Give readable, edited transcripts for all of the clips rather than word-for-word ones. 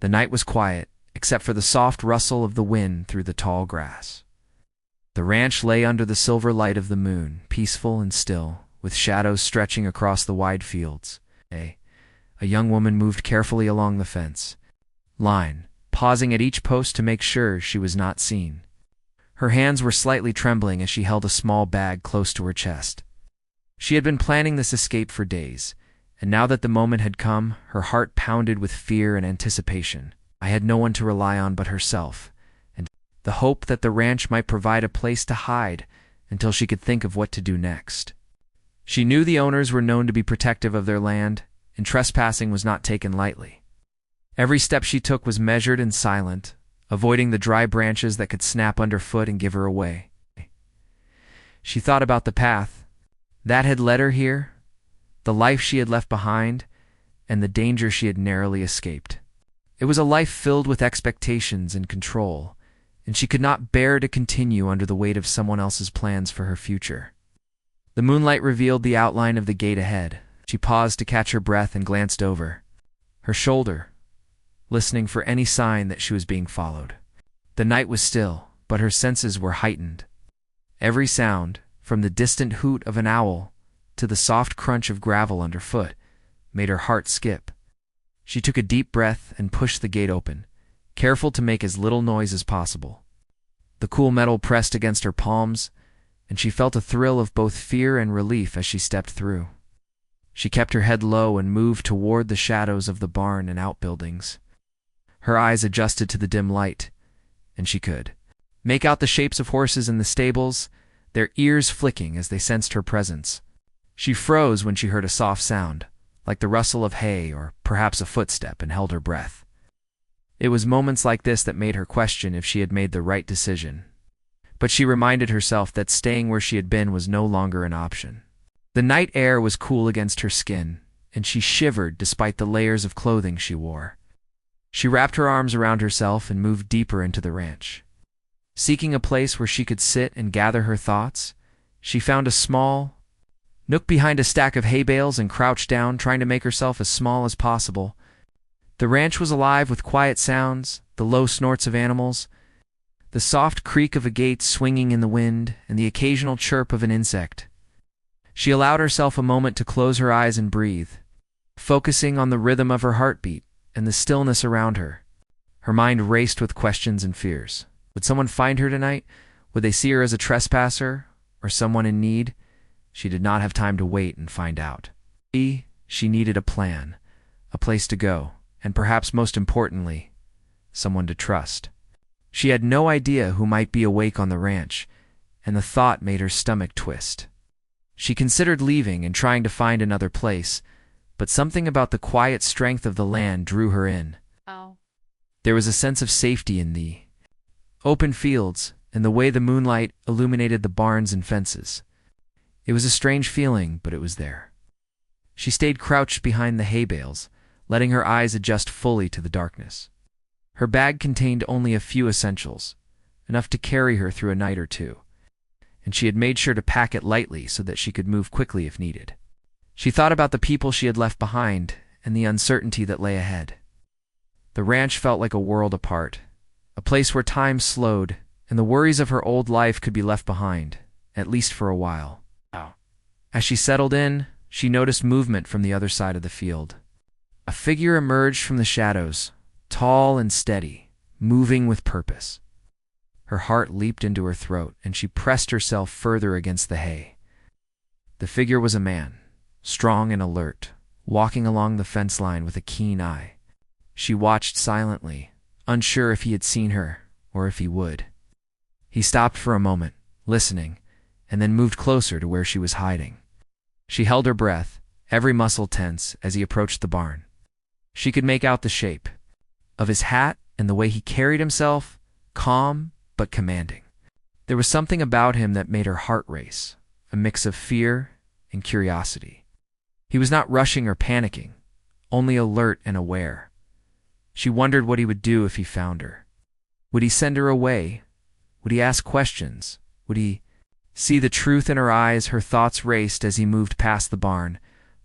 The night was quiet, except for the soft rustle of the wind through the tall grass. The ranch lay under the silver light of the moon, peaceful and still, with shadows stretching across the wide fields. A young woman moved carefully along the fence line, pausing at each post to make sure she was not seen. Her hands were slightly trembling as she held a small bag close to her chest. She had been planning this escape for days, and now that the moment had come, her heart pounded with fear and anticipation. I had no one to rely on but herself, and the hope that the ranch might provide a place to hide until she could think of what to do next. She knew the owners were known to be protective of their land, and trespassing was not taken lightly. Every step she took was measured and silent, avoiding the dry branches that could snap underfoot and give her away. She thought about the path that had led her here, the life she had left behind, and the danger she had narrowly escaped. It was a life filled with expectations and control, and she could not bear to continue under the weight of someone else's plans for her future. The moonlight revealed the outline of the gate ahead. She paused to catch her breath and glanced over her shoulder, listening for any sign that she was being followed. The night was still, but her senses were heightened. Every sound, from the distant hoot of an owl to the soft crunch of gravel underfoot, made her heart skip. She took a deep breath and pushed the gate open, careful to make as little noise as possible. The cool metal pressed against her palms, and she felt a thrill of both fear and relief as she stepped through. She kept her head low and moved toward the shadows of the barn and outbuildings. Her eyes adjusted to the dim light, and she could make out the shapes of horses in the stables, their ears flicking as they sensed her presence. She froze when she heard a soft sound, like the rustle of hay or perhaps a footstep, and held her breath. It was moments like this that made her question if she had made the right decision. But she reminded herself that staying where she had been was no longer an option. The night air was cool against her skin, and she shivered despite the layers of clothing she wore. She wrapped her arms around herself and moved deeper into the ranch. Seeking a place where she could sit and gather her thoughts, she found a small nook behind a stack of hay bales and crouched down, trying to make herself as small as possible. The ranch was alive with quiet sounds, the low snorts of animals, the soft creak of a gate swinging in the wind, and the occasional chirp of an insect. She allowed herself a moment to close her eyes and breathe, focusing on the rhythm of her heartbeat and the stillness around her. Her mind raced with questions and fears. Would someone find her tonight? Would they see her as a trespasser or someone in need? She did not have time to wait and find out. She needed a plan, a place to go, and perhaps most importantly, someone to trust. She had no idea who might be awake on the ranch, and the thought made her stomach twist. She considered leaving and trying to find another place, but something about the quiet strength of the land drew her in. There was a sense of safety in the open fields and the way the moonlight illuminated the barns and fences. It was a strange feeling, but it was there. She stayed crouched behind the hay bales, letting her eyes adjust fully to the darkness. Her bag contained only a few essentials, enough to carry her through a night or two, and she had made sure to pack it lightly so that she could move quickly if needed. She thought about the people she had left behind and the uncertainty that lay ahead. The ranch felt like a world apart, a place where time slowed, and the worries of her old life could be left behind, at least for a while. As she settled in, she noticed movement from the other side of the field. A figure emerged from the shadows, tall and steady, moving with purpose. Her heart leaped into her throat, and she pressed herself further against the hay. The figure was a man, strong and alert, walking along the fence line with a keen eye. She watched silently, unsure if he had seen her or if he would. He stopped for a moment, listening, and then moved closer to where she was hiding. She held her breath, every muscle tense, as he approached the barn. She could make out the shape of his hat and the way he carried himself, calm but commanding. There was something about him that made her heart race, a mix of fear and curiosity. He was not rushing or panicking, only alert and aware. She wondered what he would do if he found her. Would he send her away? Would he ask questions? Would he see the truth in her eyes? Her thoughts raced as he moved past the barn,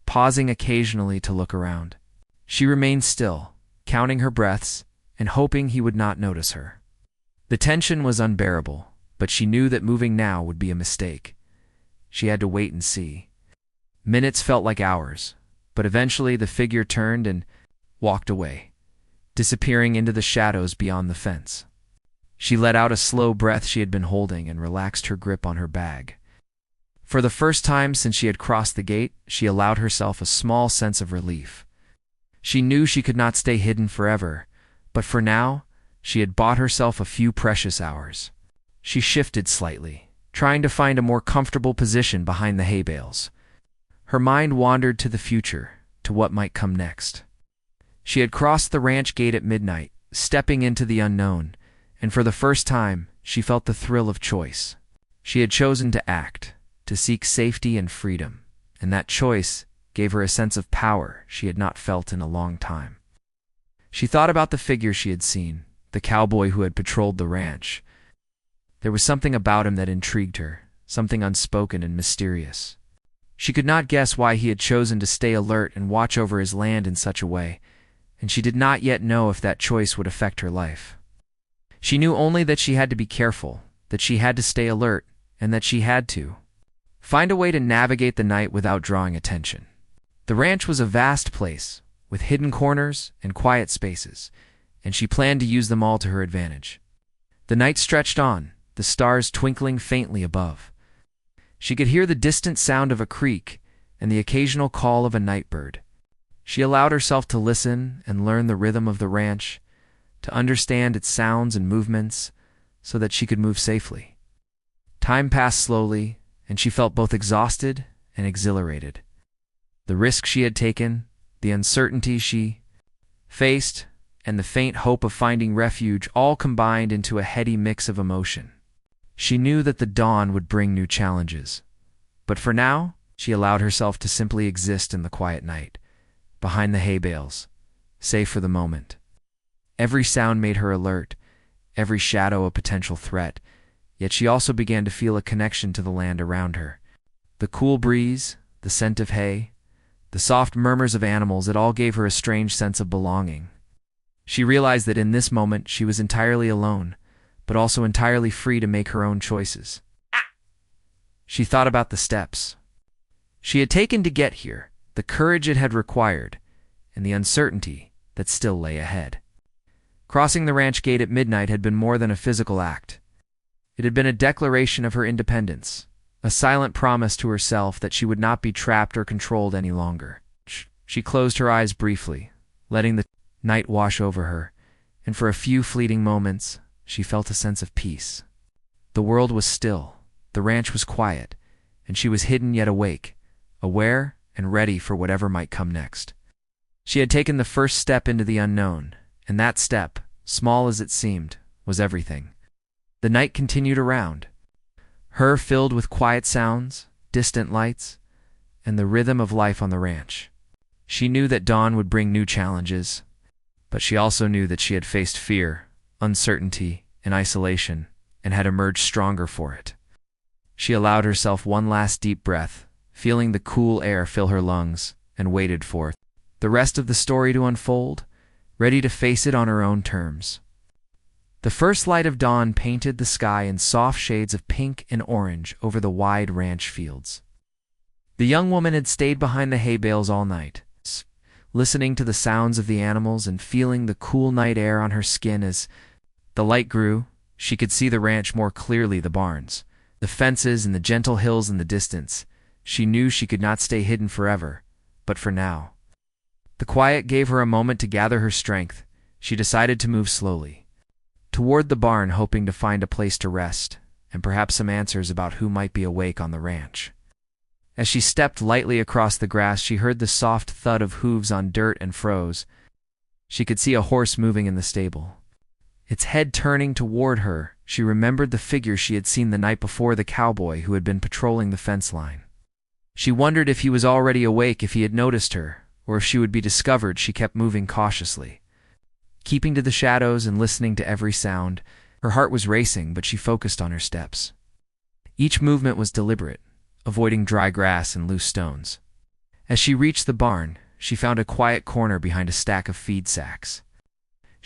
pausing occasionally to look around. She remained still, counting her breaths and hoping he would not notice her. The tension was unbearable, but she knew that moving now would be a mistake. She had to wait and see. Minutes felt like hours, but eventually the figure turned and walked away, disappearing into the shadows beyond the fence. She let out a slow breath she had been holding and relaxed her grip on her bag. For the first time since she had crossed the gate, she allowed herself a small sense of relief. She knew she could not stay hidden forever, but for now, she had bought herself a few precious hours. She shifted slightly, trying to find a more comfortable position behind the hay bales. Her mind wandered to the future, to what might come next. She had crossed the ranch gate at midnight, stepping into the unknown, and for the first time, she felt the thrill of choice. She had chosen to act, to seek safety and freedom, and that choice gave her a sense of power she had not felt in a long time. She thought about the figure she had seen, the cowboy who had patrolled the ranch. There was something about him that intrigued her, something unspoken and mysterious. She could not guess why he had chosen to stay alert and watch over his land in such a way, and she did not yet know if that choice would affect her life. She knew only that she had to be careful, that she had to stay alert, and that she had to find a way to navigate the night without drawing attention. The ranch was a vast place, with hidden corners and quiet spaces, and she planned to use them all to her advantage. The night stretched on, the stars twinkling faintly above. She could hear the distant sound of a creek and the occasional call of a night bird. She allowed herself to listen and learn the rhythm of the ranch, to understand its sounds and movements, so that she could move safely. Time passed slowly, and she felt both exhausted and exhilarated. The risk she had taken, the uncertainty she faced, and the faint hope of finding refuge all combined into a heady mix of emotion. She knew that the dawn would bring new challenges, but for now, she allowed herself to simply exist in the quiet night, behind the hay bales, safe for the moment. Every sound made her alert, every shadow a potential threat, yet she also began to feel a connection to the land around her. The cool breeze, the scent of hay, the soft murmurs of animals, it all gave her a strange sense of belonging. She realized that in this moment she was entirely alone, but also entirely free to make her own choices. She thought about the steps she had taken to get here, the courage it had required, and the uncertainty that still lay ahead. Crossing the ranch gate at midnight had been more than a physical act. It had been a declaration of her independence, a silent promise to herself that she would not be trapped or controlled any longer. She closed her eyes briefly, letting the night wash over her, and for a few fleeting moments, she felt a sense of peace. The world was still, the ranch was quiet, and she was hidden yet awake, aware and ready for whatever might come next. She had taken the first step into the unknown, and that step, small as it seemed, was everything. The night continued around, her filled with quiet sounds, distant lights, and the rhythm of life on the ranch. She knew that dawn would bring new challenges, but she also knew that she had faced fear, uncertainty, and isolation, and had emerged stronger for it. She allowed herself one last deep breath, feeling the cool air fill her lungs, and waited for the rest of the story to unfold, ready to face it on her own terms. The first light of dawn painted the sky in soft shades of pink and orange over the wide ranch fields. The young woman had stayed behind the hay bales all night, listening to the sounds of the animals and feeling the cool night air on her skin. As the light grew, she could see the ranch more clearly, the barns, the fences, and the gentle hills in the distance. She knew she could not stay hidden forever, but for now. The quiet gave her a moment to gather her strength. She decided to move slowly toward the barn, hoping to find a place to rest, and perhaps some answers about who might be awake on the ranch. As she stepped lightly across the grass, she heard the soft thud of hooves on dirt and froze. She could see a horse moving in the stable. Its head turning toward her, she remembered the figure she had seen the night before, the cowboy who had been patrolling the fence line. She wondered if he was already awake, if he had noticed her, or if she would be discovered. She kept moving cautiously, keeping to the shadows and listening to every sound. Her heart was racing, but she focused on her steps. Each movement was deliberate, avoiding dry grass and loose stones. As she reached the barn, she found a quiet corner behind a stack of feed sacks.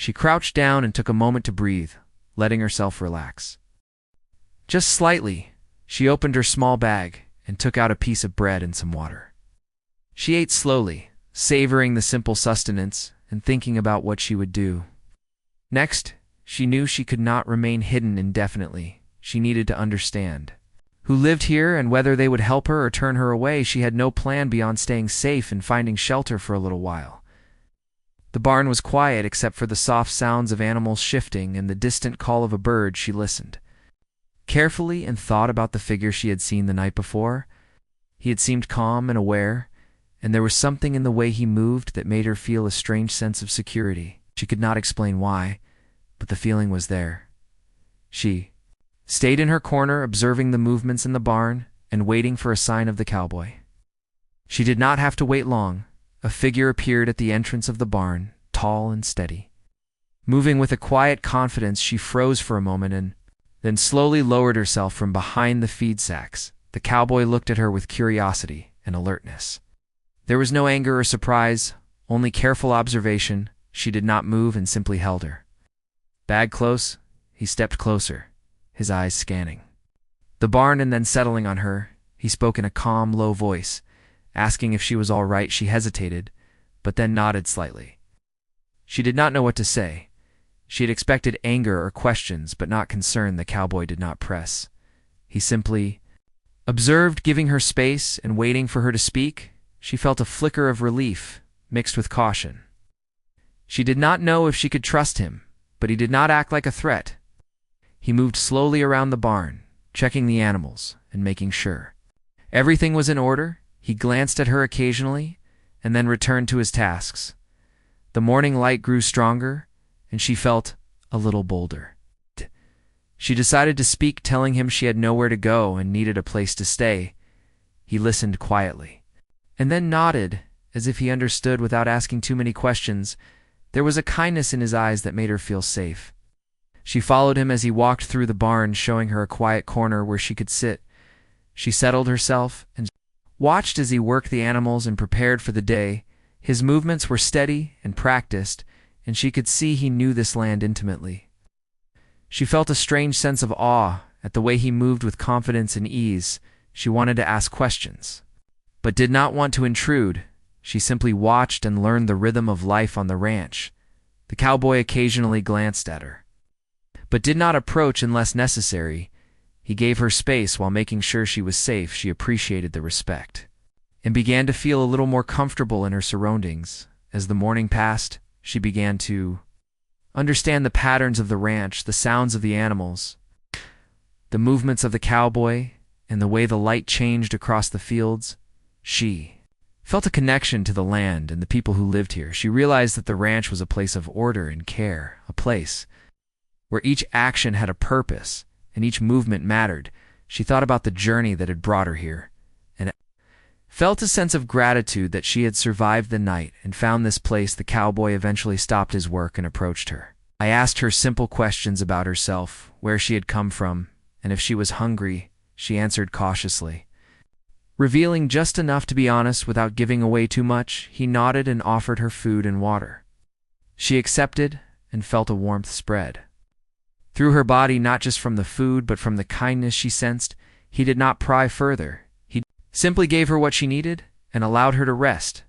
She crouched down and took a moment to breathe, letting herself relax. Just slightly, she opened her small bag and took out a piece of bread and some water. She ate slowly, savoring the simple sustenance and thinking about what she would do. Next, she knew she could not remain hidden indefinitely. She needed to understand who lived here and whether they would help her or turn her away. She had no plan beyond staying safe and finding shelter for a little while. The barn was quiet except for the soft sounds of animals shifting and the distant call of a bird. She listened carefully and thought about the figure she had seen the night before. He had seemed calm and aware, and there was something in the way he moved that made her feel a strange sense of security. She could not explain why, but the feeling was there. She stayed in her corner, observing the movements in the barn and waiting for a sign of the cowboy. She did not have to wait long. A figure appeared at the entrance of the barn, tall and steady. Moving with a quiet confidence, she froze for a moment and then slowly lowered herself from behind the feed sacks. The cowboy looked at her with curiosity and alertness. There was no anger or surprise, only careful observation. She did not move and simply held her. Bag close, he stepped closer, his eyes scanning the barn and then settling on her. He spoke in a calm, low voice, asking if she was all right. She hesitated, but then nodded slightly. She did not know what to say. She had expected anger or questions, but not concern. The cowboy did not press. He simply observed, giving her space and waiting for her to speak. She felt a flicker of relief, mixed with caution. She did not know if she could trust him, but he did not act like a threat. He moved slowly around the barn, checking the animals and making sure everything was in order. He glanced at her occasionally and then returned to his tasks. The morning light grew stronger, and she felt a little bolder. She decided to speak, telling him she had nowhere to go and needed a place to stay. He listened quietly, and then nodded, as if he understood without asking too many questions. There was a kindness in his eyes that made her feel safe. She followed him as he walked through the barn, showing her a quiet corner where she could sit. She settled herself and watched as he worked the animals and prepared for the day. His movements were steady and practiced, and she could see he knew this land intimately. She felt a strange sense of awe at the way he moved with confidence and ease. She wanted to ask questions, but did not want to intrude. She simply watched and learned the rhythm of life on the ranch. The cowboy occasionally glanced at her, but did not approach unless necessary. He gave her space while making sure she was safe. She appreciated the respect and began to feel a little more comfortable in her surroundings. As the morning passed, she began to understand the patterns of the ranch, the sounds of the animals, the movements of the cowboy, and the way the light changed across the fields. She felt a connection to the land and the people who lived here. She realized that the ranch was a place of order and care, a place where each action had a purpose and each movement mattered. She thought about the journey that had brought her here and felt a sense of gratitude that she had survived the night and found this place. The cowboy eventually stopped his work and approached her. I asked her simple questions about herself, where she had come from, and if she was hungry. She answered cautiously, revealing just enough to be honest without giving away too much. He nodded and offered her food and water. She accepted and felt a warmth spread through her body, not just from the food but from the kindness she sensed. He did not pry further. He simply gave her what she needed and allowed her to rest.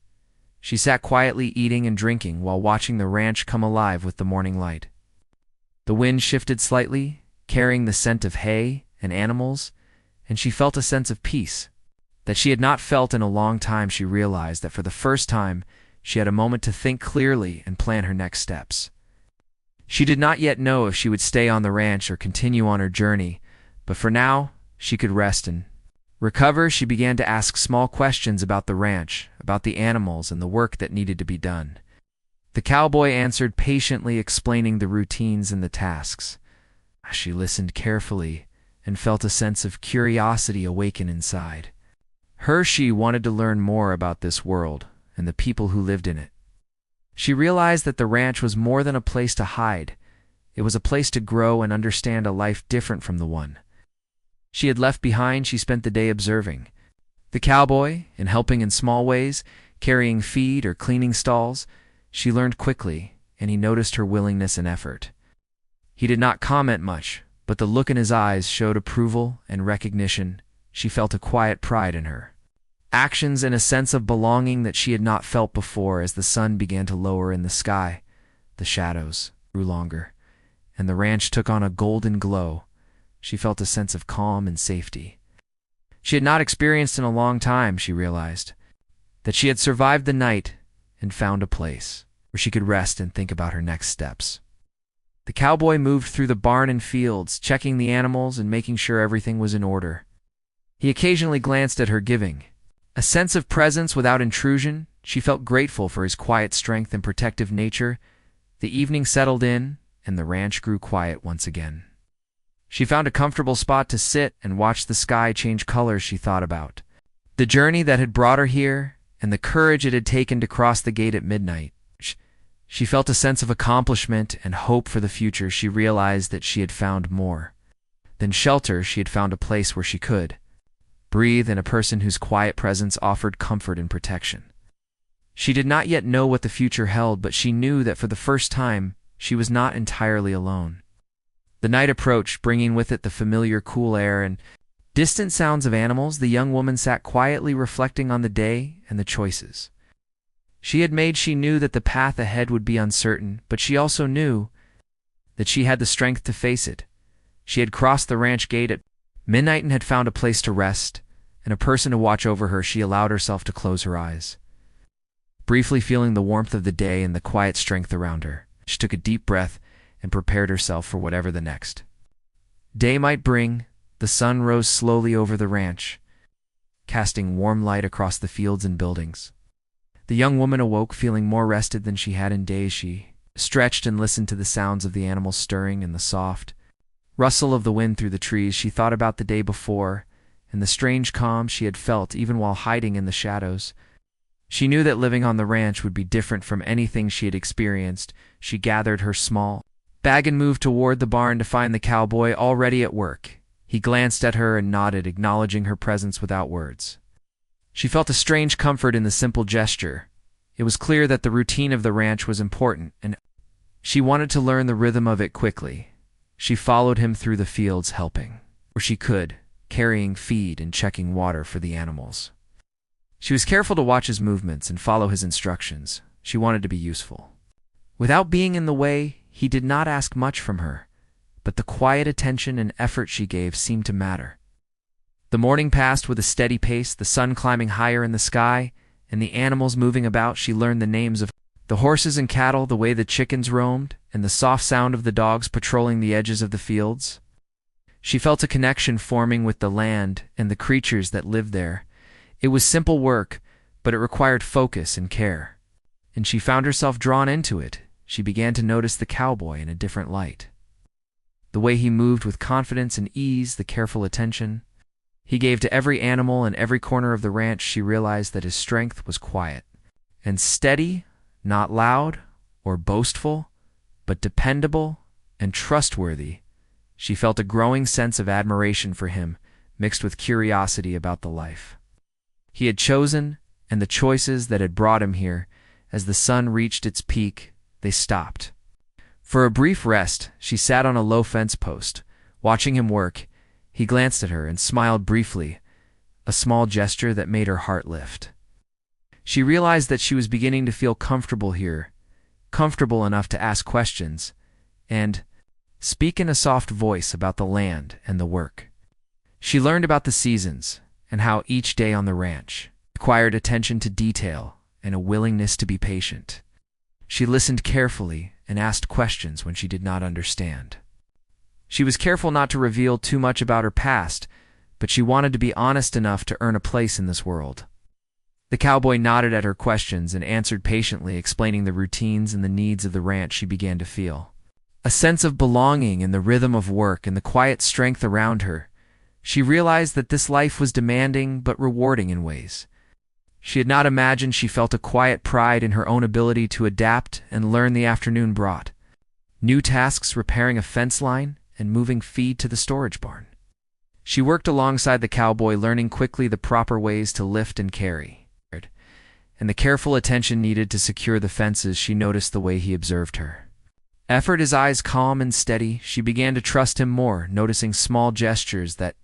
She sat quietly eating and drinking while watching the ranch come alive with the morning light. The wind shifted slightly, carrying the scent of hay and animals, and she felt a sense of peace that she had not felt in a long time. She realized that for the first time she had a moment to think clearly and plan her next steps. She did not yet know if she would stay on the ranch or continue on her journey, but for now she could rest and recover. She began to ask small questions about the ranch, about the animals, and the work that needed to be done. The cowboy answered patiently, explaining the routines and the tasks. She listened carefully and felt a sense of curiosity awaken inside her. She wanted to learn more about this world and the people who lived in it. She realized that the ranch was more than a place to hide. It was a place to grow and understand a life different from the one she had left behind. She spent the day observing the cowboy and helping in small ways, carrying feed or cleaning stalls. She learned quickly and he noticed her willingness and effort. He did not comment much, but the look in his eyes showed approval and recognition. She felt a quiet pride in her actions and a sense of belonging that she had not felt before. As the sun began to lower in the sky, the shadows grew longer, and the ranch took on a golden glow. She felt a sense of calm and safety she had not experienced in a long time. She realized that she had survived the night and found a place where she could rest and think about her next steps. The cowboy moved through the barn and fields, checking the animals and making sure everything was in order. He occasionally glanced at her, giving a sense of presence without intrusion. She felt grateful for his quiet strength and protective nature. The evening settled in, and the ranch grew quiet once again. She found a comfortable spot to sit and watch the sky change colors. She thought about the journey that had brought her here and the courage it had taken to cross the gate at midnight. She felt a sense of accomplishment and hope for the future. She realized that she had found more than shelter. She had found a place where she could breathe, and a person whose quiet presence offered comfort and protection. She did not yet know what the future held, but she knew that for the first time she was not entirely alone. The night approached, bringing with it the familiar cool air and distant sounds of animals. The young woman sat quietly, reflecting on the day and the choices she had made. She knew that the path ahead would be uncertain, but she also knew that she had the strength to face it. She had crossed the ranch gate at midnight and had found a place to rest and a person to watch over her. She allowed herself to close her eyes, briefly feeling the warmth of the day and the quiet strength around her. She took a deep breath and prepared herself for whatever the next day might bring. The sun rose slowly over the ranch, casting warm light across the fields and buildings. The young woman awoke feeling more rested than she had in days. She stretched and listened to the sounds of the animals stirring and the soft rustle of the wind through the trees. She thought about the day before and the strange calm she had felt even while hiding in the shadows. She knew that living on the ranch would be different from anything she had experienced. She gathered her small bag and moved toward the barn to find the cowboy already at work. He glanced at her and nodded, acknowledging her presence without words. She felt a strange comfort in the simple gesture. It was clear that the routine of the ranch was important, and she wanted to learn the rhythm of it quickly. She followed him through the fields, helping where she could, carrying feed and checking water for the animals. She was careful to watch his movements and follow his instructions. She wanted to be useful without being in the way. He did not ask much from her, but the quiet attention and effort she gave seemed to matter. The morning passed with a steady pace, the sun climbing higher in the sky, and the animals moving about. She learned the names of the horses and cattle, the way the chickens roamed, and the soft sound of the dogs patrolling the edges of the fields. She felt a connection forming with the land and the creatures that lived there. It was simple work, but it required focus and care, and she found herself drawn into it. She began to notice the cowboy in a different light. The way he moved with confidence and ease, the careful attention he gave to every animal and every corner of the ranch. She realized that his strength was quiet and steady, not loud or boastful, but dependable and trustworthy. She felt a growing sense of admiration for him, mixed with curiosity about the life he had chosen and the choices that had brought him here. As the sun reached its peak, they stopped for a brief rest. She sat on a low fence post, watching him work. He glanced at her and smiled briefly, a small gesture that made her heart lift. She realized that she was beginning to feel comfortable here, comfortable enough to ask questions and speak in a soft voice about the land and the work. She learned about the seasons and how each day on the ranch required attention to detail and a willingness to be patient. She listened carefully and asked questions when she did not understand. She was careful not to reveal too much about her past, but she wanted to be honest enough to earn a place in this world. The cowboy nodded at her questions and answered patiently, explaining the routines and the needs of the ranch. She began to feel a sense of belonging in the rhythm of work and the quiet strength around her. She realized that this life was demanding but rewarding in ways she had not imagined. She felt a quiet pride in her own ability to adapt and learn. The afternoon brought new tasks, repairing a fence line and moving feed to the storage barn. She worked alongside the cowboy, learning quickly the proper ways to lift and carry. and the careful attention needed to secure the fences. She noticed the way he observed her. Effort, his eyes calm and steady, she began to trust him more, noticing small gestures that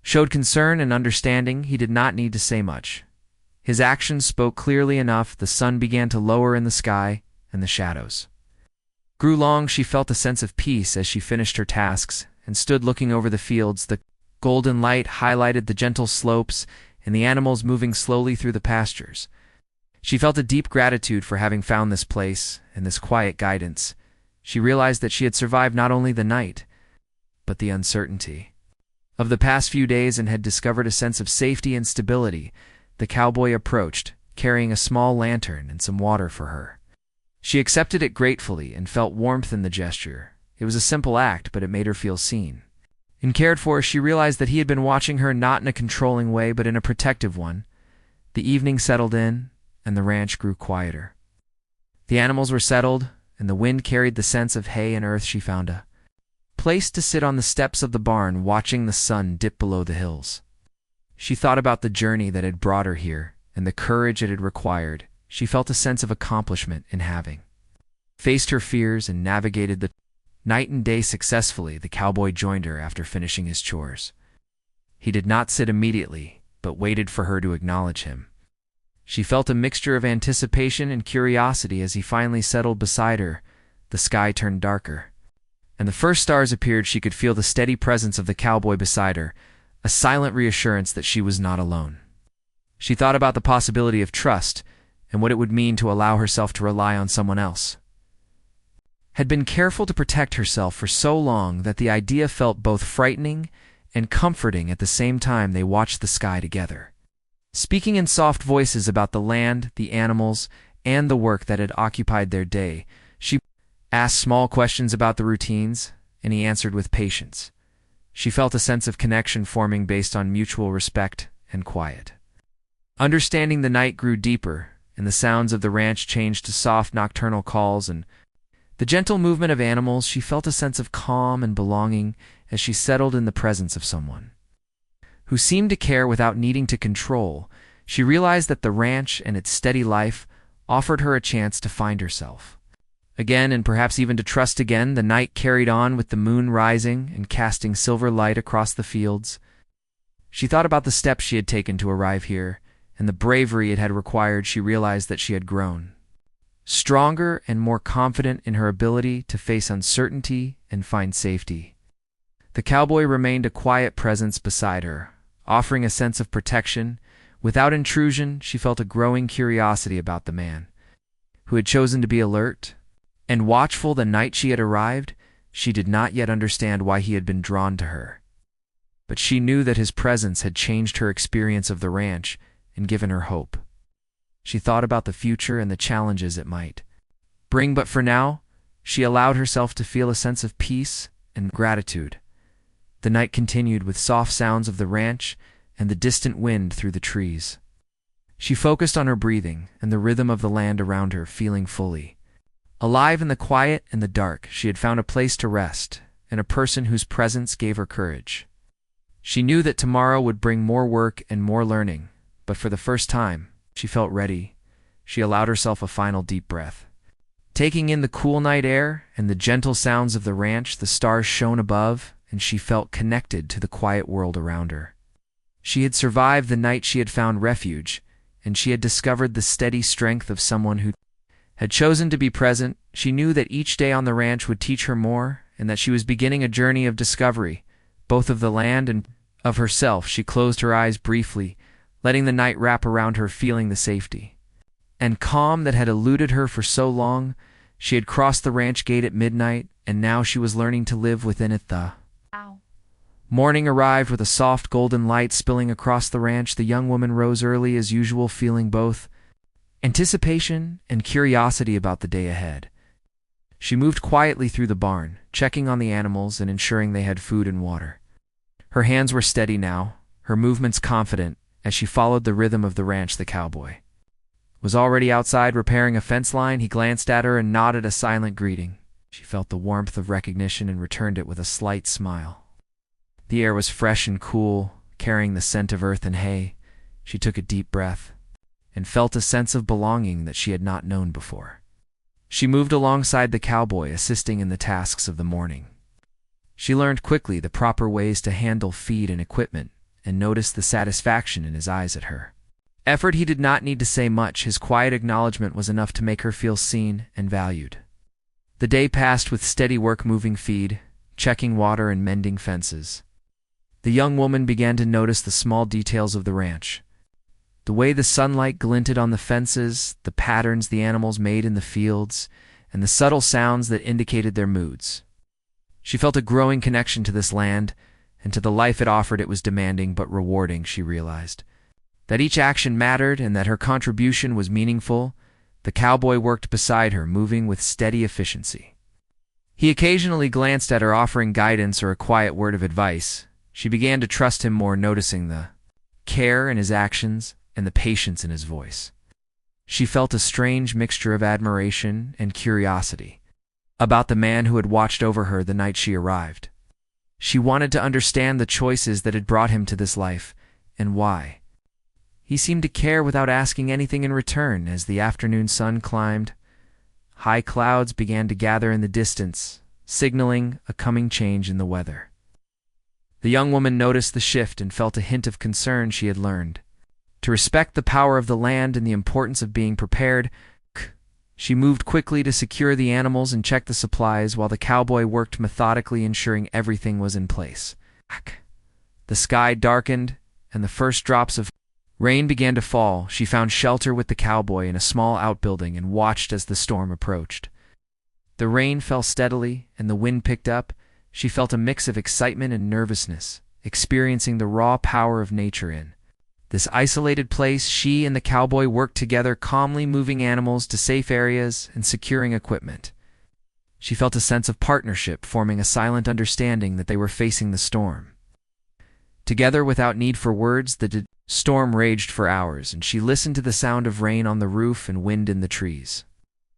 showed concern and understanding. He did not need to say much. His actions spoke clearly enough. The sun began to lower in the sky, and the shadows grew long. She felt a sense of peace as she finished her tasks and stood looking over the fields. The golden light highlighted the gentle slopes and the animals moving slowly through the pastures. She felt a deep gratitude for having found this place and this quiet guidance. She realized that she had survived not only the night, but the uncertainty of the past few days and had discovered a sense of safety and stability. The cowboy approached, carrying a small lantern and some water for her. She accepted it gratefully and felt warmth in the gesture. It was a simple act, but it made her feel seen and cared for. She realized that he had been watching her, not in a controlling way, but in a protective one. The evening settled in, and the ranch grew quieter. The animals were settled, and the wind carried the scents of hay and earth. She found a place to sit on the steps of the barn, watching the sun dip below the hills. She thought about the journey that had brought her here and the courage it had required. She felt a sense of accomplishment in having faced her fears and navigated the night and day successfully. The cowboy joined her after finishing his chores. He did not sit immediately, but waited for her to acknowledge him. She felt a mixture of anticipation and curiosity as he finally settled beside her. The sky turned darker, and the first stars appeared. She could feel the steady presence of the cowboy beside her, a silent reassurance that she was not alone. She thought about the possibility of trust and what it would mean to allow herself to rely on someone else. Had been careful to protect herself for so long that the idea felt both frightening and comforting at the same time. They watched the sky together, speaking in soft voices about the land, the animals, and the work that had occupied their day. She asked small questions about the routines, and he answered with patience. She felt a sense of connection forming based on mutual respect and quiet understanding. The night grew deeper, and the sounds of the ranch changed to soft nocturnal calls and the gentle movement of animals. She felt a sense of calm and belonging as she settled in the presence of someone who seemed to care without needing to control. She realized that the ranch and its steady life offered her a chance to find herself again, and perhaps even to trust again. The night carried on with the moon rising and casting silver light across the fields. She thought about the steps she had taken to arrive here and the bravery it had required. She realized that she had grown stronger and more confident in her ability to face uncertainty and find safety. The cowboy remained a quiet presence beside her, offering a sense of protection. Without intrusion, she felt a growing curiosity about the man who had chosen to be alert and watchful the night she had arrived. She did not yet understand why he had been drawn to her, but she knew that his presence had changed her experience of the ranch and given her hope. She thought about the future and the challenges it might bring, but for now, she allowed herself to feel a sense of peace and gratitude. The night continued with soft sounds of the ranch and the distant wind through the trees. She focused on her breathing and the rhythm of the land around her, feeling fully alive in the quiet and the dark. She had found a place to rest and a person whose presence gave her courage. She knew that tomorrow would bring more work and more learning, but for the first time, she felt ready. She allowed herself a final deep breath, taking in the cool night air and the gentle sounds of the ranch. The stars shone above, and she felt connected to the quiet world around her. She had survived the night. She had found refuge, and she had discovered the steady strength of someone who had chosen to be present. She knew that each day on the ranch would teach her more, and that she was beginning a journey of discovery, both of the land and of herself. She closed her eyes briefly, letting the night wrap around her, feeling the safety and calm that had eluded her for so long. She had crossed the ranch gate at midnight, and now she was learning to live within it. The morning arrived with a soft golden light spilling across the ranch. The young woman rose early as usual, feeling both anticipation and curiosity about the day ahead. She moved quietly through the barn, checking on the animals and ensuring they had food and water. Her hands were steady now, her movements confident, as she followed the rhythm of the ranch. The cowboy was already outside repairing a fence line. He glanced at her and nodded a silent greeting. She felt the warmth of recognition and returned it with a slight smile. The air was fresh and cool, carrying the scent of earth and hay. She took a deep breath and felt a sense of belonging that she had not known before. She moved alongside the cowboy, assisting in the tasks of the morning. She learned quickly the proper ways to handle feed and equipment, and noticed the satisfaction in his eyes at her effort. He did not need to say much. His quiet acknowledgement was enough to make her feel seen and valued. The day passed with steady work, moving feed, checking water, and mending fences. The young woman began to notice the small details of the ranch. The way the sunlight glinted on the fences, the patterns the animals made in the fields, and the subtle sounds that indicated their moods. She felt a growing connection to this land, and to the life it offered. It was demanding but rewarding. She realized that each action mattered and that her contribution was meaningful. The cowboy worked beside her, moving with steady efficiency. He occasionally glanced at her, offering guidance or a quiet word of advice. She began to trust him more, noticing the care in his actions and the patience in his voice. She felt a strange mixture of admiration and curiosity about the man who had watched over her the night she arrived. She wanted to understand the choices that had brought him to this life, and why. He seemed to care without asking anything in return. As the afternoon sun climbed, high clouds began to gather in the distance, signaling a coming change in the weather. The young woman noticed the shift and felt a hint of concern. She had learned to respect the power of the land and the importance of being prepared. She moved quickly to secure the animals and check the supplies, while the cowboy worked methodically, ensuring everything was in place. The sky darkened, and the first drops of rain began to fall. She found shelter with the cowboy in a small outbuilding and watched as the storm approached. The rain fell steadily, and the wind picked up. She felt a mix of excitement and nervousness, experiencing the raw power of nature in this isolated place. She and the cowboy worked together, calmly moving animals to safe areas and securing equipment. She felt a sense of partnership, forming a silent understanding that they were facing the storm together without need for words. The storm raged for hours, and she listened to the sound of rain on the roof and wind in the trees.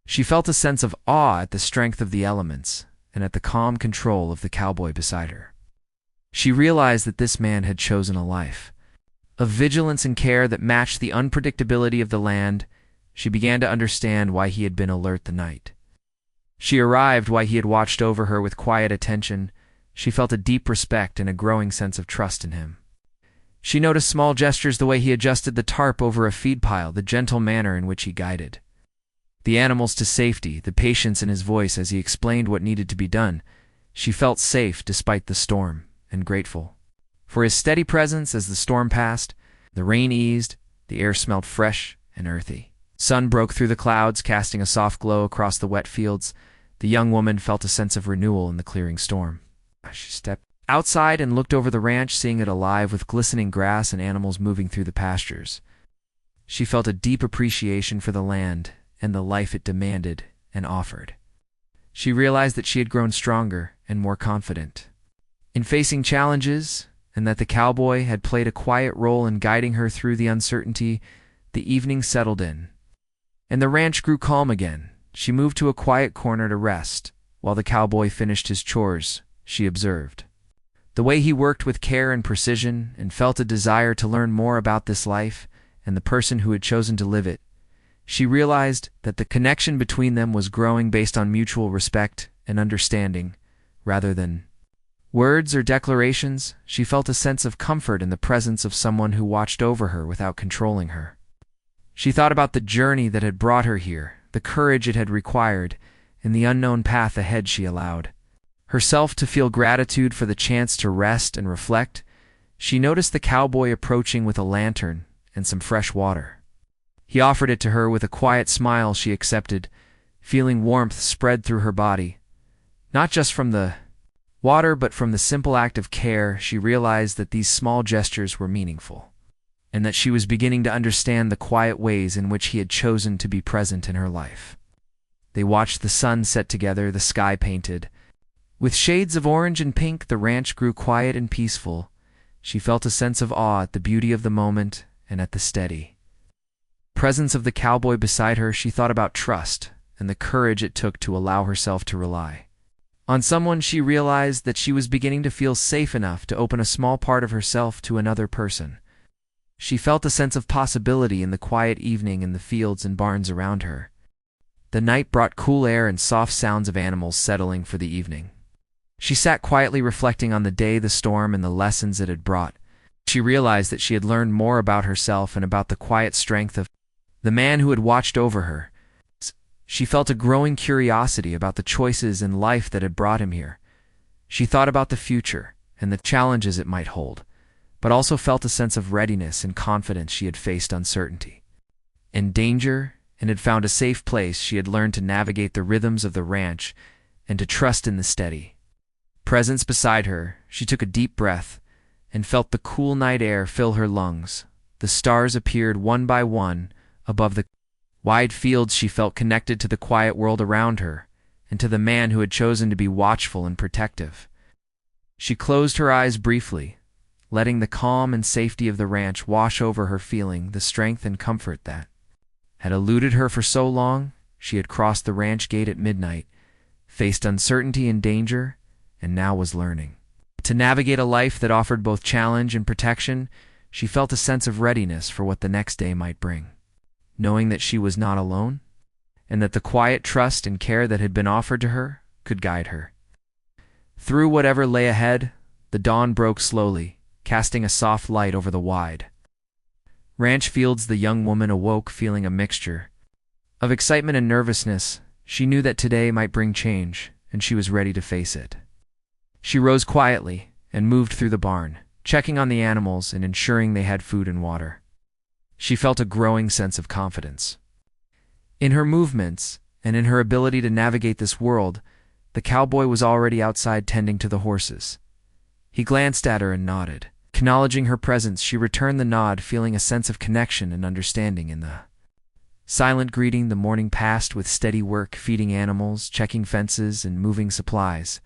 She felt a sense of awe at the strength of the elements and at the calm control of the cowboy beside her. She realized that this man had chosen a life of vigilance and care that matched the unpredictability of the land. She began to understand why he had been alert the night she arrived, why he had watched over her with quiet attention. She felt a deep respect and a growing sense of trust in him. She noticed small gestures, the way he adjusted the tarp over a feed pile, the gentle manner in which he guided the animals to safety, the patience in his voice as he explained what needed to be done. She felt safe despite the storm, and grateful for his steady presence. As the storm passed, the rain eased, the air smelled fresh and earthy. Sun broke through the clouds, casting a soft glow across the wet fields. The young woman felt a sense of renewal in the clearing storm. She stepped outside and looked over the ranch, seeing it alive with glistening grass and animals moving through the pastures. She felt a deep appreciation for the land and the life it demanded and offered. She realized that she had grown stronger and more confident in facing challenges, and that the cowboy had played a quiet role in guiding her through the uncertainty. The evening settled in, and the ranch grew calm again. She moved to a quiet corner to rest, while the cowboy finished his chores. She observed the way he worked with care and precision, and felt a desire to learn more about this life and the person who had chosen to live it. She realized that the connection between them was growing, based on mutual respect and understanding, rather than words or declarations. She felt a sense of comfort in the presence of someone who watched over her without controlling her. She thought about the journey that had brought her here, the courage it had required, and the unknown path ahead. She allowed herself to feel gratitude for the chance to rest and reflect. She noticed the cowboy approaching with a lantern and some fresh water. He offered it to her with a quiet smile. She accepted, feeling warmth spread through her body, not just from the water but from the simple act of care. She realized that these small gestures were meaningful, and that she was beginning to understand the quiet ways in which he had chosen to be present in her life. They watched the sun set together, the sky painted with shades of orange and pink. The ranch grew quiet and peaceful. She felt a sense of awe at the beauty of the moment and at the steady presence of the cowboy beside her. She thought about trust and the courage it took to allow herself to rely on someone. She realized that she was beginning to feel safe enough to open a small part of herself to another person. She felt a sense of possibility in the quiet evening in the fields and barns around her. The night brought cool air and soft sounds of animals settling for the evening. She sat quietly reflecting on the day, the storm, and the lessons it had brought. She realized that she had learned more about herself and about the quiet strength of the man who had watched over her. She felt a growing curiosity about the choices in life that had brought him here. She thought about the future and the challenges it might hold, but also felt a sense of readiness and confidence. She had faced uncertainty and danger and had found a safe place. She had learned to navigate the rhythms of the ranch and to trust in the steady presence beside her. She took a deep breath and felt the cool night air fill her lungs. The stars appeared one by one above the wide fields. She felt connected to the quiet world around her and to the man who had chosen to be watchful and protective. She closed her eyes briefly, letting the calm and safety of the ranch wash over her, feeling the strength and comfort that had eluded her for so long. She had crossed the ranch gate at midnight, faced uncertainty and danger, and now was learning to navigate a life that offered both challenge and protection. She felt a sense of readiness for what the next day might bring, knowing that she was not alone, and that the quiet trust and care that had been offered to her could guide her through whatever lay ahead. The dawn broke slowly, casting a soft light over the wide ranch fields. The young woman awoke feeling a mixture of excitement and nervousness. She knew that today might bring change, and she was ready to face it. She rose quietly and moved through the barn, checking on the animals and ensuring they had food and water. She felt a growing sense of confidence in her movements and in her ability to navigate this world. The cowboy was already outside tending to the horses. He glanced at her and nodded. Acknowledging her presence, she returned the nod, feeling a sense of connection and understanding in the silent greeting. The morning passed with steady work, feeding animals, checking fences, and moving supplies.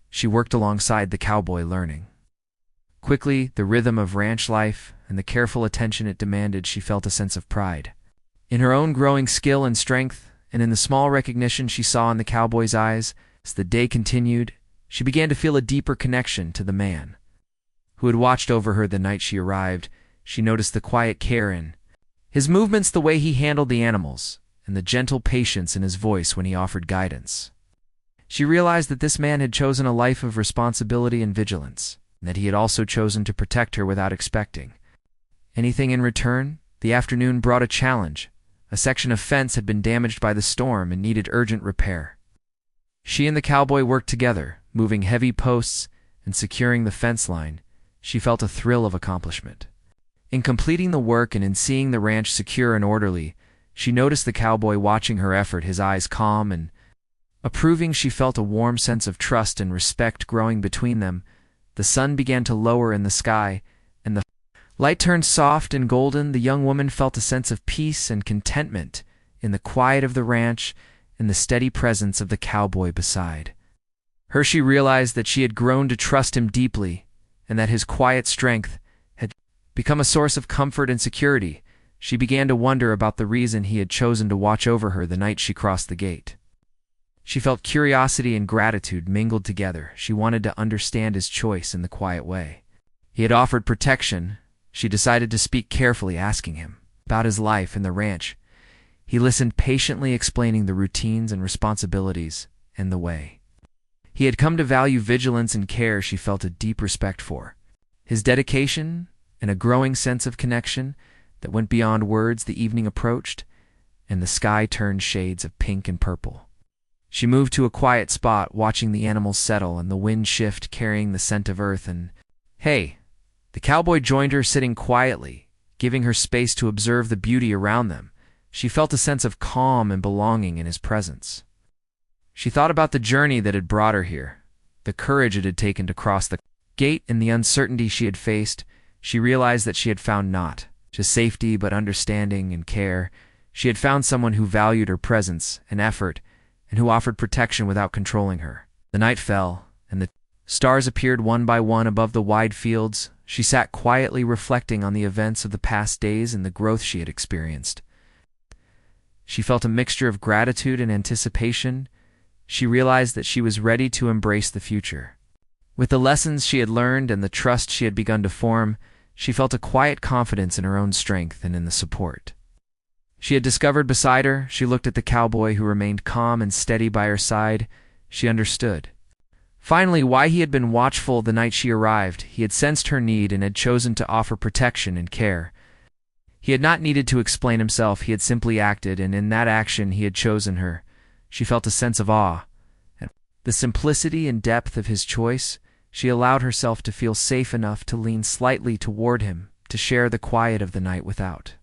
She worked alongside the cowboy, learning quickly the rhythm of ranch life and the careful attention it demanded. She felt a sense of pride in her own growing skill and strength, and in the small recognition she saw in the cowboy's eyes. As the day continued, she began to feel a deeper connection to the man who had watched over her the night she arrived. She noticed the quiet care in his movements, the way he handled the animals, and the gentle patience in his voice when he offered guidance. She realized that this man had chosen a life of responsibility and vigilance, and that he had also chosen to protect her without expecting anything in return. The afternoon brought a challenge. A section of fence had been damaged by the storm and needed urgent repair. She and the cowboy worked together, moving heavy posts and securing the fence line. She felt a thrill of accomplishment in completing the work and in seeing the ranch secure and orderly. She noticed the cowboy watching her effort, his eyes calm and approving. She felt a warm sense of trust and respect growing between them. The sun began to lower in the sky, and the light turned soft and golden. The young woman felt a sense of peace and contentment in the quiet of the ranch and the steady presence of the cowboy beside her. She realized that she had grown to trust him deeply, and that his quiet strength had become a source of comfort and security. She began to wonder about the reason he had chosen to watch over her the night she crossed the gate. She felt curiosity and gratitude mingled together. She wanted to understand his choice in the quiet way he had offered protection. She decided to speak carefully, asking him about his life in the ranch. He listened patiently, explaining the routines and responsibilities and the way he had come to value vigilance and care. She felt a deep respect for his dedication and a growing sense of connection that went beyond words. The evening approached, and the sky turned shades of pink and purple. She moved to a quiet spot, watching the animals settle and the wind shift, carrying the scent of earth and hay. The cowboy joined her, sitting quietly, giving her space to observe the beauty around them. She felt a sense of calm and belonging in his presence. She thought about the journey that had brought her here, the courage it had taken to cross the gate, and the uncertainty she had faced. She realized that she had found not just safety but understanding and care. She had found someone who valued her presence and effort, and who offered protection without controlling her. The night fell, and the stars appeared one by one above the wide fields. She sat quietly reflecting on the events of the past days and the growth she had experienced. She felt a mixture of gratitude and anticipation. She realized that she was ready to embrace the future. With the lessons she had learned and the trust she had begun to form, she felt a quiet confidence in her own strength and in the support she had discovered beside her. She looked at the cowboy who remained calm and steady by her side. She understood finally why he had been watchful the night she arrived. He had sensed her need and had chosen to offer protection and care. He had not needed to explain himself, he had simply acted, and in that action he had chosen her. She felt a sense of awe. At the simplicity and depth of his choice, she allowed herself to feel safe enough to lean slightly toward him, to share the quiet of the night without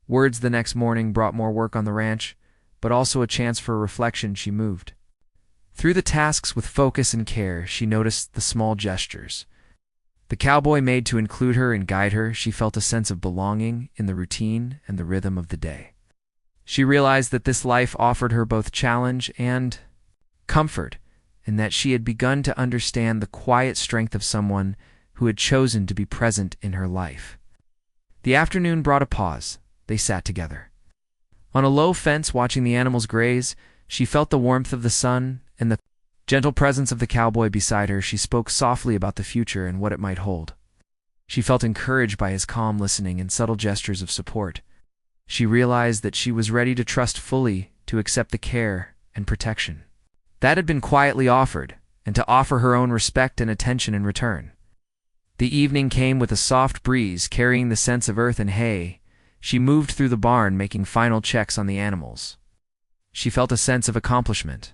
words. The next morning brought more work on the ranch, but also a chance for reflection. She moved through the tasks with focus and care. She noticed the small gestures the cowboy made to include her and guide her. She felt a sense of belonging in the routine and the rhythm of the day. She realized that this life offered her both challenge and comfort, and that she had begun to understand the quiet strength of someone who had chosen to be present in her life. The afternoon brought a pause. They sat together on a low fence watching the animals graze. She felt the warmth of the sun and the gentle presence of the cowboy beside her. She spoke softly about the future and what it might hold. She felt encouraged by his calm listening and subtle gestures of support. She realized that she was ready to trust fully, to accept the care and protection that had been quietly offered, and to offer her own respect and attention in return. The evening came with a soft breeze carrying the scents of earth and hay. She moved through the barn, making final checks on the animals. She felt a sense of accomplishment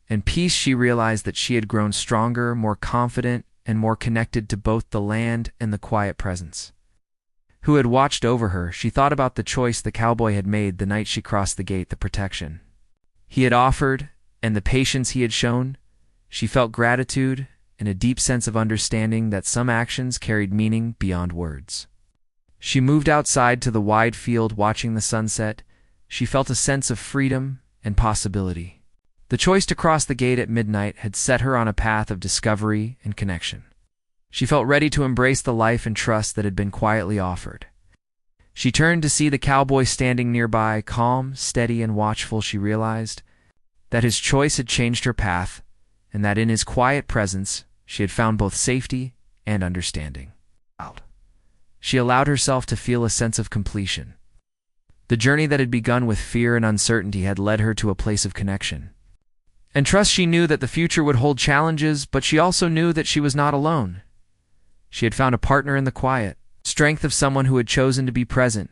and peace. She realized that she had grown stronger, more confident, and more connected to both the land and the quiet presence who had watched over her. She thought about the choice the cowboy had made the night she crossed the gate, the protection he had offered, and the patience he had shown. She felt gratitude and a deep sense of understanding that some actions carried meaning beyond words. She moved outside to the wide field, watching the sunset. She felt a sense of freedom and possibility. The choice to cross the gate at midnight had set her on a path of discovery and connection. She felt ready to embrace the life and trust that had been quietly offered. She turned to see the cowboy standing nearby, calm, steady, and watchful. She realized that his choice had changed her path, and that in his quiet presence she had found both safety and understanding. She allowed herself to feel a sense of completion. The journey that had begun with fear and uncertainty had led her to a place of connection and trust. She knew that the future would hold challenges, but she also knew that she was not alone. She had found a partner in the quiet strength of someone who had chosen to be present.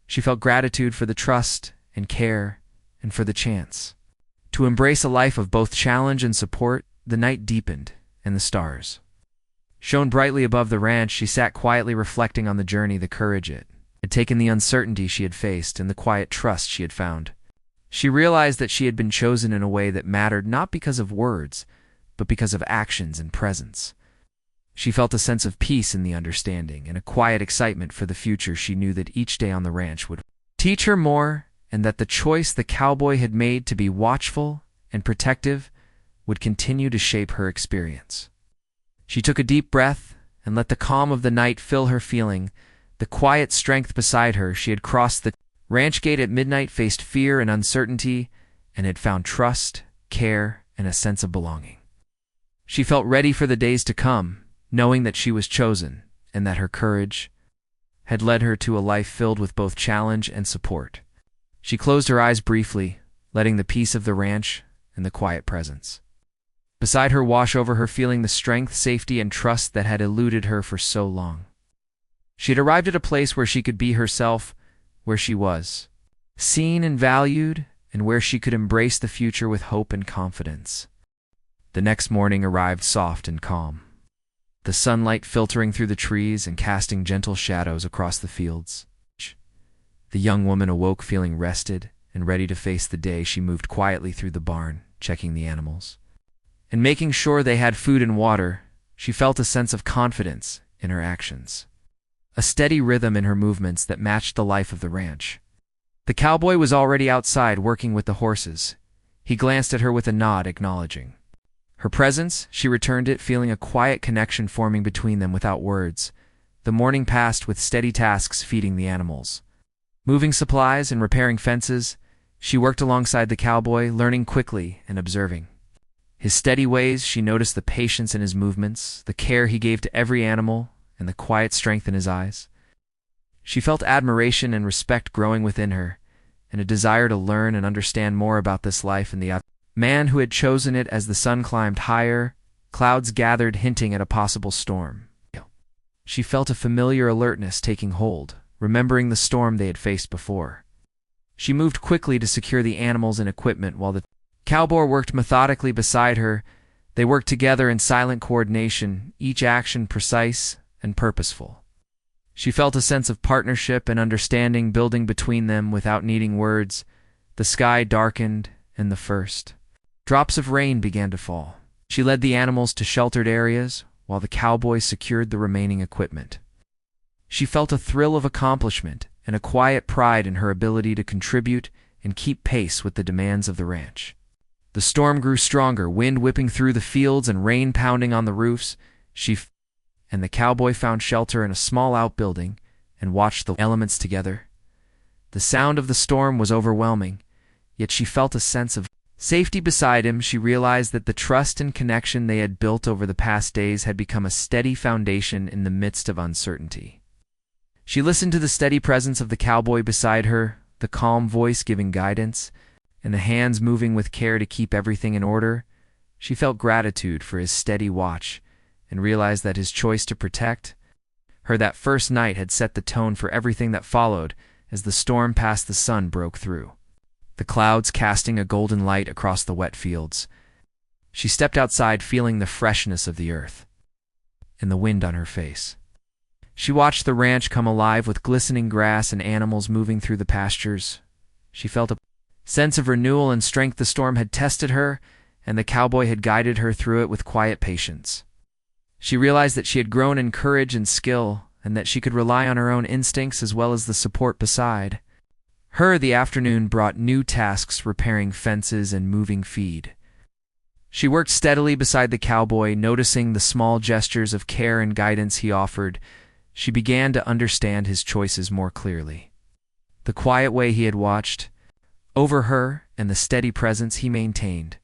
She felt gratitude for the trust and care and for the chance to embrace a life of both challenge and support. The night deepened, and the stars shone brightly above the ranch. She sat quietly reflecting on the journey, the courage it had taken, the uncertainty she had faced, and the quiet trust she had found. She realized that she had been chosen in a way that mattered, not because of words, but because of actions and presence. She felt a sense of peace in the understanding and a quiet excitement for the future. She knew that each day on the ranch would teach her more, and that the choice the cowboy had made to be watchful and protective would continue to shape her experience. She took a deep breath and let the calm of the night fill her, feeling the quiet strength beside her. She had crossed the ranch gate at midnight, faced fear and uncertainty, and had found trust, care, and a sense of belonging. She felt ready for the days to come, knowing that she was chosen and that her courage had led her to a life filled with both challenge and support. She closed her eyes briefly, letting the peace of the ranch and the quiet presence beside her wash over her, feeling the strength, safety, and trust that had eluded her for so long. She had arrived at a place where she could be herself, where she was seen and valued, and where she could embrace the future with hope and confidence. The next morning arrived soft and calm, the sunlight filtering through the trees and casting gentle shadows across the fields. The young woman awoke feeling rested and ready to face the day. She moved quietly through the barn, checking the animals and making sure they had food and water. She felt a sense of confidence in her actions, a steady rhythm in her movements that matched the life of the ranch. The cowboy was already outside working with the horses. He glanced at her with a nod, acknowledging her presence. She returned it, feeling a quiet connection forming between them without words. The morning passed with steady tasks, feeding the animals, moving supplies, and repairing fences. She worked alongside the cowboy, learning quickly and observing his steady ways. She noticed the patience in his movements, the care he gave to every animal, and the quiet strength in his eyes. She felt admiration and respect growing within her, and a desire to learn and understand more about this life and the man who had chosen it. As the sun climbed higher, clouds gathered, hinting at a possible storm. She felt a familiar alertness taking hold, remembering the storm they had faced before. She moved quickly to secure the animals and equipment while the cowboy worked methodically beside her. They worked together in silent coordination, each action precise and purposeful. She felt a sense of partnership and understanding building between them without needing words. The sky darkened, and the first drops of rain began to fall. She led the animals to sheltered areas, while the cowboy secured the remaining equipment. She felt a thrill of accomplishment and a quiet pride in her ability to contribute and keep pace with the demands of the ranch. The storm grew stronger, wind whipping through the fields and rain pounding on the roofs. And the cowboy found shelter in a small outbuilding and watched the elements together. The sound of the storm was overwhelming, yet she felt a sense of safety beside him. She realized that the trust and connection they had built over the past days had become a steady foundation in the midst of uncertainty. She listened to the steady presence of the cowboy beside her, the calm voice giving guidance, and the hands moving with care to keep everything in order. She felt gratitude for his steady watch, and realized that his choice to protect her that first night had set the tone for everything that followed. As the storm passed, the sun broke through, the clouds casting a golden light across the wet fields. She stepped outside, feeling the freshness of the earth and the wind on her face. She watched the ranch come alive with glistening grass and animals moving through the pastures. She felt a sense of renewal and strength. The storm had tested her, and the cowboy had guided her through it with quiet patience. She realized that she had grown in courage and skill, and that she could rely on her own instincts as well as the support beside her. The afternoon brought new tasks, repairing fences and moving feed. She worked steadily beside the cowboy, noticing the small gestures of care and guidance he offered. She began to understand his choices more clearly. The quiet way he had watched over her and the steady presence he maintained.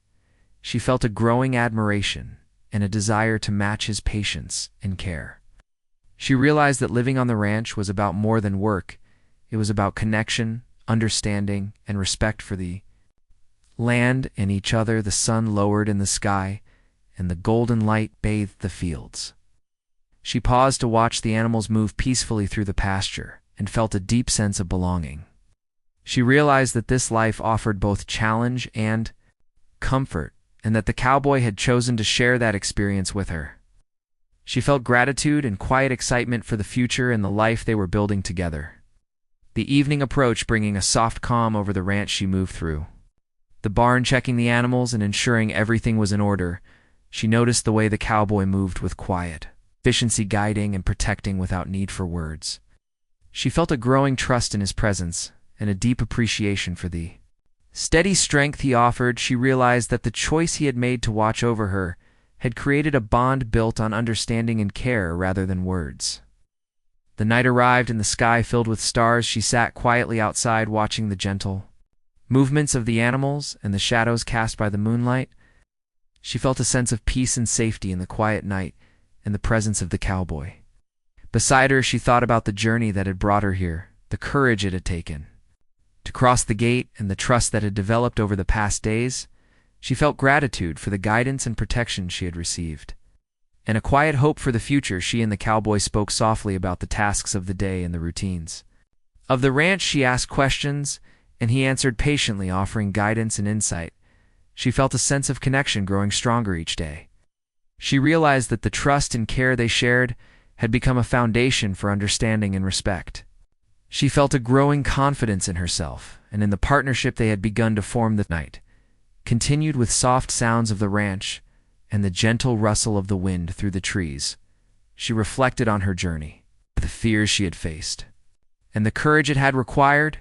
She felt a growing admiration and a desire to match his patience and care. She realized that living on the ranch was about more than work. It was about connection, understanding, and respect for the land and each other. The sun lowered in the sky, and the golden light bathed the fields. She paused to watch the animals move peacefully through the pasture and felt a deep sense of belonging. She realized that this life offered both challenge and comfort, and that the cowboy had chosen to share that experience with her. She felt gratitude and quiet excitement for the future and the life they were building together. The evening approached, bringing a soft calm over the ranch she moved through. The barn checking the animals and ensuring everything was in order. She noticed the way the cowboy moved with quiet efficiency, guiding and protecting without need for words. She felt a growing trust in his presence and a deep appreciation for the steady strength he offered. She realized that the choice he had made to watch over her had created a bond built on understanding and care rather than words. The night arrived and the sky filled with stars. She sat quietly outside, watching the gentle movements of the animals and the shadows cast by the moonlight. She felt a sense of peace and safety in the quiet night and the presence of the cowboy beside her. She thought about the journey that had brought her here, the courage it had taken to cross the gate, and the trust that had developed over the past days. She felt gratitude for the guidance and protection she had received, and a quiet hope for the future. She and the cowboy spoke softly about the tasks of the day and the routines of the ranch. She asked questions, and he answered patiently, offering guidance and insight. She felt a sense of connection growing stronger each day. She realized that the trust and care they shared had become a foundation for understanding and respect. She felt a growing confidence in herself and in the partnership they had begun to form. The night continued with soft sounds of the ranch and the gentle rustle of the wind through the trees. She reflected on her journey, the fears she had faced, and the courage it had required.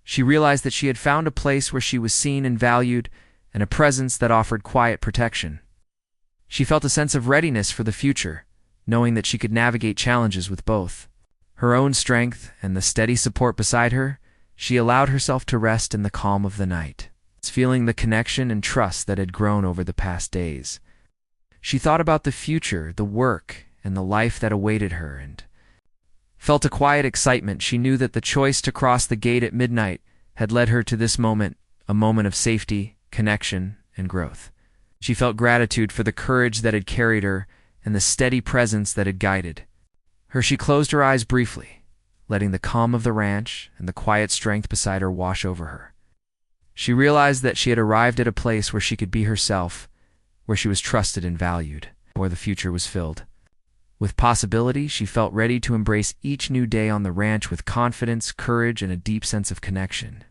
She realized that she had found a place where she was seen and valued, and a presence that offered quiet protection. She felt a sense of readiness for the future, knowing that she could navigate challenges with both her own strength and the steady support beside her. She allowed herself to rest in the calm of the night, feeling the connection and trust that had grown over the past days. She thought about the future, the work, and the life that awaited her, and felt a quiet excitement. She knew that the choice to cross the gate at midnight had led her to this moment, a moment of safety, connection, and growth. She felt gratitude for the courage that had carried her and the steady presence that had guided her. She closed her eyes briefly, letting the calm of the ranch and the quiet strength beside her wash over her. She realized that she had arrived at a place where she could be herself, where she was trusted and valued, where the future was filled with possibility. She felt ready to embrace each new day on the ranch with confidence, courage, and a deep sense of connection.